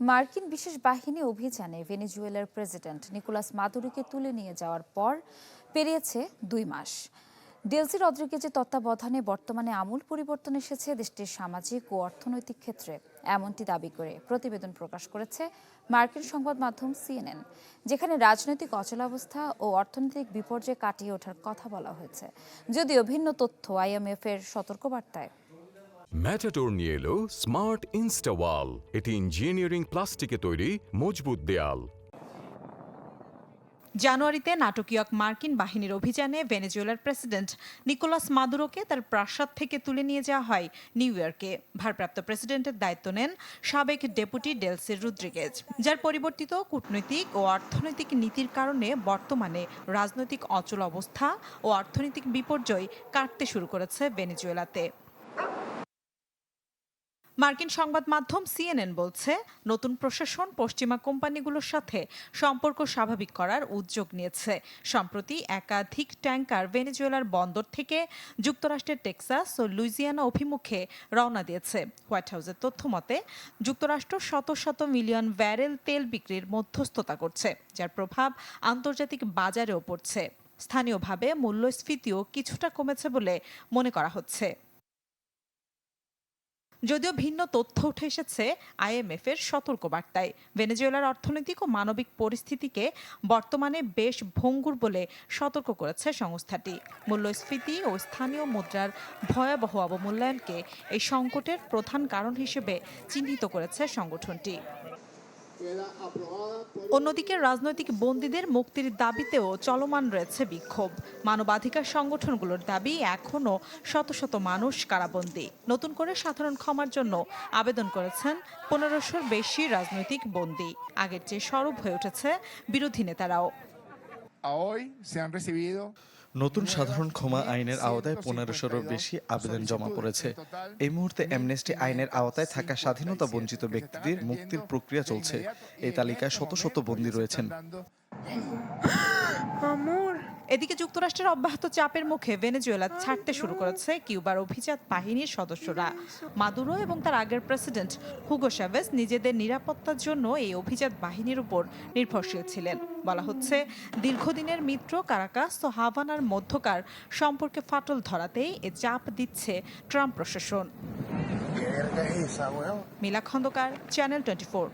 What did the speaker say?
মার্কিন বিশেষ বাহিনী অভিযানে ভেনেজুয়েলার প্রেসিডেন্ট নিকোলাস মাদুরোকে তুলে নিয়ে যাওয়ার পর পেরিয়েছে 2 মাস। ডেলসি রদ্রিগেজের তত্ত্বাবধানে বর্তমানে আমূল পরিবর্তন এসেছে দেশটির সামাজিক ও অর্থনৈতিক ক্ষেত্রে, এমনটি দাবি করে প্রতিবেদন প্রকাশ করেছে মার্কিন সংবাদ মাধ্যম সিএনএন, যেখানে রাজনৈতিক অচলাবস্থা ও অর্থনৈতিক বিপর্যয় কাটিয়ে ওঠার কথা বলা হয়েছে, যদিও ভিন্ন তথ্য আইএমএফ এর সতর্কবার্তায়। ম্যাটাডোর নিয়ে এলো স্মার্ট ইনস্টাওয়াল। এটি ইঞ্জিনিয়ারিং প্লাস্টিকে তৈরি মজবুত দেয়াল। জানুয়ারিতে নাটকীয় এক মার্কিন বাহিনীর অভিযানে ভেনেজুয়েলার প্রেসিডেন্ট নিকোলাস মাদুরোকে তার প্রাসাদ থেকে তুলে নিয়ে যাওয়া হয় নিউ ইয়র্কে। ভারপ্রাপ্ত প্রেসিডেন্টের দায়িত্ব নেন সাবেক ডেপুটি ডেলসি রদ্রিগেজ, যার পরিবর্তিত কূটনৈতিক ও অর্থনৈতিক নীতির কারণে বর্তমানে রাজনৈতিক অচল অবস্থা ও অর্থনৈতিক বিপর্যয় কাটতে শুরু করেছে ভেনেজুয়েলাতে। মার্কিন সংবাদ মাধ্যম সিএনএন বলছে, নতুন প্রশাসন পশ্চিমা কোম্পানিগুলোর সাথে সম্পর্ক স্বাভাবিক করার উদ্যোগ নিয়েছে। সম্প্রতি একাধিক ট্যাঙ্কার ভেনেজুয়েলার বন্দর থেকে যুক্তরাষ্ট্রের টেক্সাস ও লুইজিয়ানা অভিমুখে রওনা দিয়েছে। হোয়াইট হাউসের তথ্য মতে, যুক্তরাষ্ট্র শত শত মিলিয়ন ব্যারেল তেল বিক্রির মধ্যস্থতা করছে, যার প্রভাব আন্তর্জাতিক বাজারেও পড়ছে। স্থানীয়ভাবে মূল্যস্ফীতিও কিছুটা কমেছে বলে মনে করা হচ্ছে। যদিও ভিন্ন তথ্য উঠে এসেছে আইএমএফ এর সতর্কবার্তায়। ভেনেজুয়েলার অর্থনৈতিক ও মানবিক পরিস্থিতিকে বর্তমানে বেশ ভঙ্গুর বলে সতর্ক করেছে সংস্থাটি। মূল্যস্ফীতি ও স্থানীয় মুদ্রার ভয়াবহ অবমূল্যায়নকে এই সংকটের প্রধান কারণ হিসেবে চিহ্নিত করেছে সংগঠনটি। অন্যদিকে রাজনৈতিক বন্দীদের মুক্তির দাবিতেও চলমান রয়েছে বিক্ষোভ। মানবাধিকার সংগঠনগুলোর দাবি, এখনও শত শত মানুষ কারাবন্দী। নতুন করে সাধারণ ক্ষমার জন্য আবেদন করেছেন 1500-র বেশি রাজনৈতিক বন্দী। আগের চেয়ে সরব হয়ে উঠেছে বিরোধী নেতারাও। নতুন সাধারণ ক্ষমা আইনের আওতায় 1500-রও বেশি আবেদন জমা পড়েছে। এই মুহূর্তে অ্যামনেস্টি আইনের আওতায় থাকা স্বাধীনতা বঞ্চিত ব্যক্তিদের মুক্তির প্রক্রিয়া চলছে। এই তালিকায় শত শত বন্দী রয়েছেন। এদিকে যুক্তরাষ্ট্রের অব্যাহত চাপের মুখে ভেনেজুয়েলা ছাড়তে শুরু করেছে কিউবার অভিজাত বাহিনীর সদস্যরা। মাদুরো এবং তার আগের প্রেসিডেন্ট হুগো চ্যাভেজ নিজেদের নিরাপত্তার জন্য এই অভিজাত বাহিনীর উপর নির্ভরশীল ছিলেন। বলা হচ্ছে, দীর্ঘদিনের মিত্র কারাকাস ও হাভানার মধ্যকার সম্পর্কে ফাটল ধরাতেই এ চাপ দিচ্ছে ট্রাম্প প্রশাসন। মিলা খন্দকার, চ্যানেল 24।